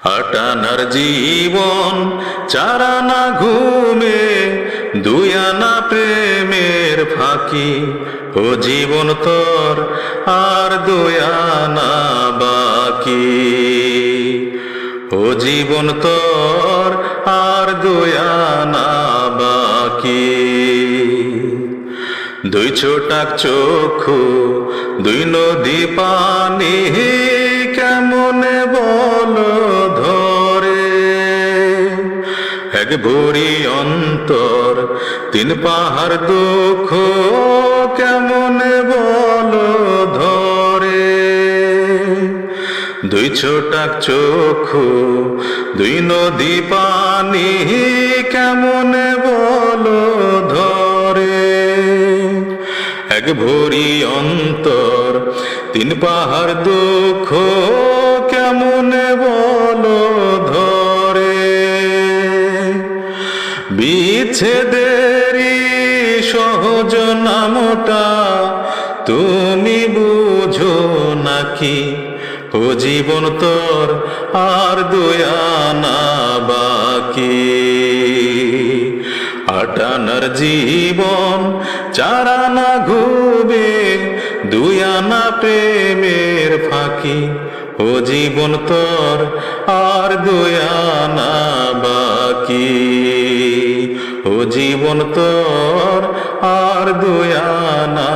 আটানার জীবন চারানা ঘুমে দুই আনা প্রেমের ফাঁকি। ও জীবন তোর আর দুই আনা বাকি। ও জীবন তোর আর দুই আনা বাকি। দুই ছোটাক চক্ষু দুই নদী পানি কেমনে বলো ধরে। এক ভরি অন্তর তিন পাহাড় দুঃখ কেমনে বলো ধরে। দুই ছোটাক চক্ষু দুই নদী পানি কেমনে বলো ধরে। এক ভরি অন্তর তিন পাহাড় দুঃখ কেমনে বলো ধরে। বিচ্ছেদেরই সহজ নামটা তুমি বুঝো নাকি। ও জীবন তোর আর দুই আনা বাকি। আটানার জীবন চারানা ঘুমে দুই আনা প্রেমের ফাঁকি। ও জীবন তোর আর দুই আনা বাকি। ও জীবন তোর আর দুই আনা